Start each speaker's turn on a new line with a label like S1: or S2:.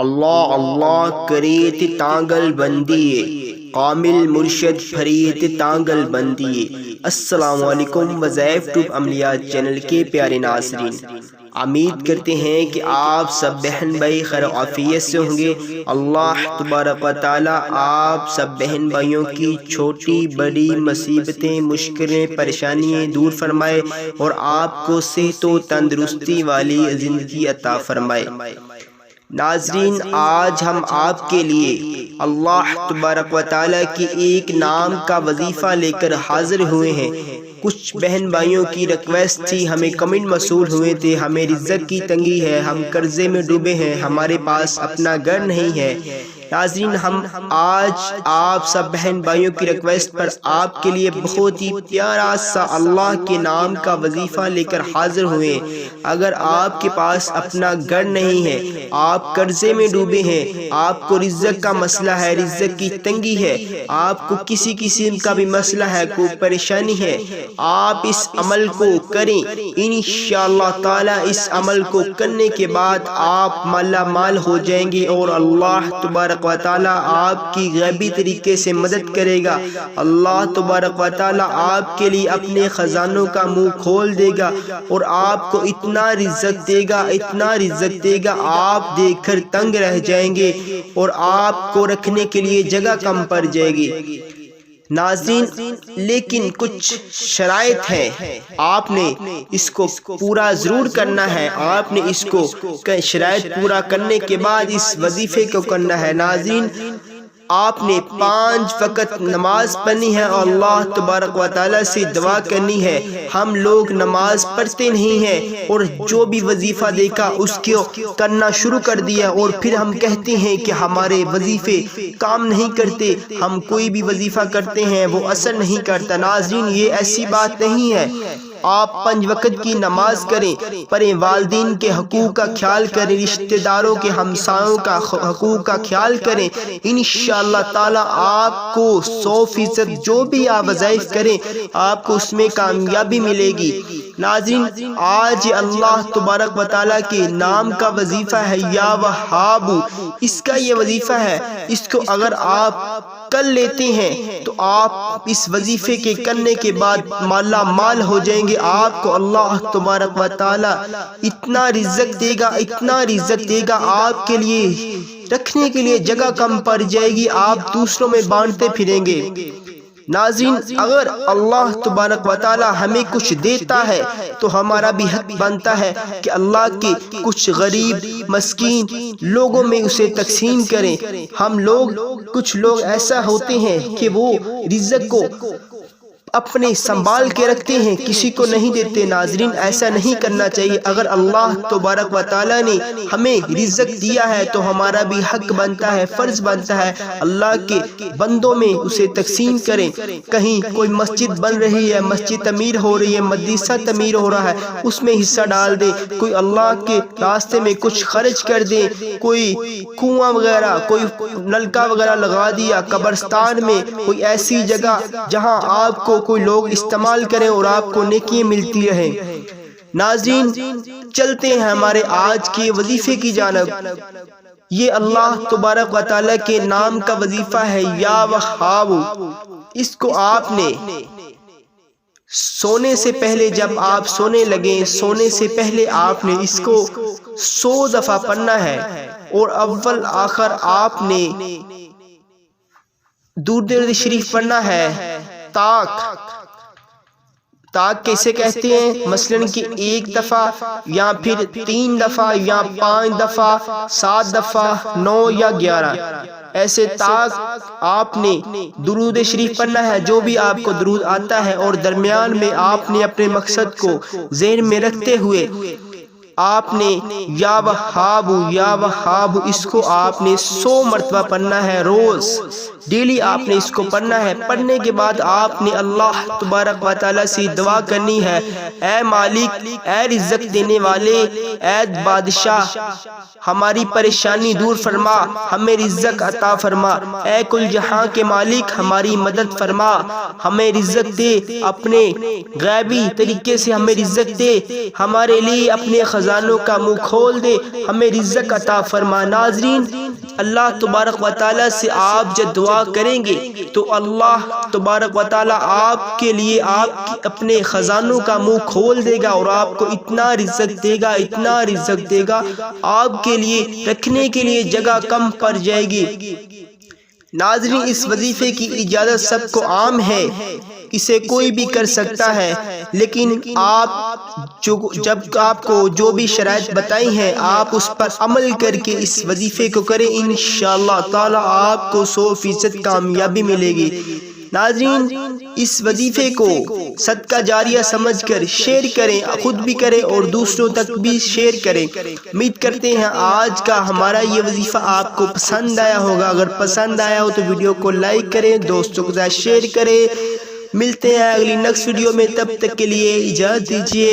S1: اللہ اللہ کریت تانگل بندیے، کامل مرشد فرید تانگل بندیے۔ السلام علیکم وظائف ٹیوب عملیات چینل کے پیارے ناظرین، امید کرتے ہیں کہ آپ سب بہن بھائی خیر عافیت سے ہوں گے۔ اللہ تبارک و تعالی آپ سب بہن بھائیوں کی چھوٹی بڑی مصیبتیں، مشکلیں، پریشانیاں دور فرمائے اور آپ کو صحت و تندرستی والی زندگی عطا فرمائے۔ ناظرین، آج ہم آپ کے لیے اللہ تبارک و تعالیٰ کی ایک نام کا وظیفہ لے کر حاضر ہوئے ہیں۔ کچھ بہن بھائیوں کی ریکویسٹ تھی، ہمیں کمنٹ موصول ہوئے تھے، ہمیں رزق کی تنگی ہے، ہم قرضے میں ڈوبے ہیں، ہمارے پاس اپنا گھر نہیں ہے۔ ناظرین، ہم آج آپ سب بہن بھائیوں کی ریکویسٹ پر آپ کے لیے بہت ہی پیارا سا اللہ کے نام کا وظیفہ لے کر حاضر ہوئے۔ اگر آپ کے پاس اپنا گھر نہیں ہے، آپ قرضے میں ڈوبے ہیں، آپ کو رزق کا مسئلہ ہے، رزق کی تنگی ہے، آپ کو کسی قسم کا بھی مسئلہ ہے، کوئی پریشانی ہے، آپ اس عمل کو کریں۔ انشاءاللہ تعالی اس عمل کو کرنے کے بعد آپ مالا مال ہو جائیں گے اور اللہ تبارک و تعالیٰ آپ کی غیبی طریقے سے مدد کرے گا۔ اللہ تبارک و تعالیٰ آپ کے لیے اپنے خزانوں کا منہ کھول دے گا اور آپ کو اتنا رزق دے گا، اتنا رزق دے گا، آپ دیکھ کر تنگ رہ جائیں گے اور آپ کو رکھنے کے لیے جگہ کم پڑ جائے گی۔ ناظرین، لیکن کچھ شرائط ہیں، آپ نے اس کو پورا ضرور کرنا ہے، آپ نے اس کو شرائط پورا کرنے کے بعد اس وظیفے کو کرنا ہے۔ ناظرین، آپ نے 5 وقت نماز پڑھنی ہے اور اللہ تبارک و تعالیٰ سے دعا کرنی ہے۔ ہم لوگ نماز پڑھتے نہیں ہیں اور جو بھی وظیفہ دیکھا اس کو کرنا شروع کر دیا، اور پھر ہم کہتے ہیں کہ ہمارے وظیفے کام نہیں کرتے، ہم کوئی بھی وظیفہ کرتے ہیں وہ اثر نہیں کرتا۔ ناظرین، یہ ایسی بات نہیں ہے۔ آپ 5 وقت کی نماز کریں، پڑھیں، والدین کے حقوق کا خیال کریں، رشتہ داروں کے ہمسایوں کا حقوق کا خیال کریں۔ انشاءاللہ تعالیٰ آپ کو 100% جو بھی آپ وظائف کریں آپ کو اس میں کامیابی ملے گی۔ ناظرین، آج اللہ تبارک و تعالیٰ کے نام کا وظیفہ ہے یا وہاب، اس کا یہ وظیفہ ہے، اس کو اگر آپ کر لیتے ہیں تو آپ اس وظیفے کے کرنے کے بعد مالا مال ہو جائیں گے۔ آپ کو اللہ تبارک و تعالی اتنا رزق دے گا، اتنا رزق دے گا، آپ کے لیے رکھنے کے لیے جگہ کم پڑ جائے گی، آپ دوسروں میں بانٹتے پھریں گے۔ ناظرین، اگر اللہ تبارک و تعالی ہمیں کچھ دیتا ہے تو ہمارا بھی حق بنتا ہے کہ اللہ کے کچھ غریب مسکین لوگوں میں اسے تقسیم کریں۔ ہم لوگ کچھ لوگ ایسا ہوتے ہیں کہ وہ رزق کو اپنے سنبھال کے رکھتے ہیں، کسی کو نہیں دیتے۔ ناظرین، ایسا نہیں کرنا چاہیے۔ اگر اللہ تبارک و تعالیٰ نے ہمیں رزق دیا ہے تو ہمارا بھی حق بنتا ہے، فرض بنتا ہے اللہ کے بندوں میں اسے تقسیم کریں۔ کہیں کوئی مسجد بن رہی ہے، مسجد تعمیر ہو رہی ہے، مدرسہ تعمیر ہو رہا ہے، اس میں حصہ ڈال دیں۔ کوئی اللہ کے راستے میں کچھ خرچ کر دیں، کوئی کنواں وغیرہ، کوئی نلکا وغیرہ لگا دیا، قبرستان میں کوئی ایسی جگہ جہاں آپ کو کوئی لوگ استعمال کریں اور آپ کو نیکیاں ملتی رہیں۔ ناظرین، چلتے ہیں ہمارے آج کے وظیفے کی جانب۔ یہ اللہ تبارک و تعالیٰ کے نام کا وظیفہ ہے یا وہاب۔ اس کو آپ نے سونے سے پہلے، جب آپ سونے لگیں، سونے سے پہلے آپ نے اس کو 100 دفعہ پڑھنا ہے، اور اول آخر آپ نے درود شریف پڑھنا ہے۔ تاک کیسے کہتے ہیں؟ مثلاً کہ 1 دفعہ یا پھر 3 دفعہ یا 5 دفعہ، 7 دفعہ، 9 یا 11، ایسے تاک آپ نے درود شریف پڑھنا ہے، جو بھی آپ کو درود آتا ہے، اور درمیان میں آپ نے اپنے مقصد کو ذہن میں رکھتے ہوئے آپ نے یا وہاب یا وہاب اس کو آپ نے 100 مرتبہ پڑھنا ہے۔ روز ڈیلی آپ نے اس کو پڑھنا ہے۔ پڑھنے کے بعد آپ نے اللہ تبارک و تعالیٰ سے دعا کرنی ہے، اے مالک، اے رزق دینے والے، اے بادشاہ، ہماری پریشانی دور فرما، ہمیں رزق عطا فرما، اے کل جہاں کے مالک ہماری مدد فرما، ہمیں رزق دے، اپنے غیبی طریقے سے ہمیں رزق دے، ہمارے لیے اپنے خزانے خزانوں کا منہ کھول دے، ہمیں رزق عطا فرما۔ ناظرین، اللہ تبارک و تعالیٰ سے آپ جب دعا کریں گے تو اللہ تبارک و تعالیٰ آپ کے لیے آپ اپنے خزانوں کا منہ کھول دے گا اور آپ کو اتنا رزق دے گا، اتنا رزق دے گا، آپ کے لیے رکھنے کے لیے جگہ کم پڑ جائے گی۔ ناظرین، اس وظیفے کی اجازت سب کو عام ہے، اسے کوئی بھی کر سکتا ہے، لیکن جب آپ کو جو بھی شرائط بتائی ہیں آپ اس پر عمل کر کے اس وظیفے کو کریں، انشاءاللہ تعالی آپ کو 100% کامیابی ملے گی۔ ناظرین، اس وظیفے کو صدقہ جاریہ سمجھ کر شیئر کریں، خود بھی کریں اور دوسروں تک بھی شیئر کریں۔ امید کرتے ہیں آج کا ہمارا یہ وظیفہ آپ کو پسند آیا ہوگا۔ اگر پسند آیا ہو تو ویڈیو کو لائک کریں، دوستوں کے ساتھ شیئر کریں۔ ملتے ہیں اگلی نیکسٹ ویڈیو میں، تب تک کے لیے اجازت دیجیے۔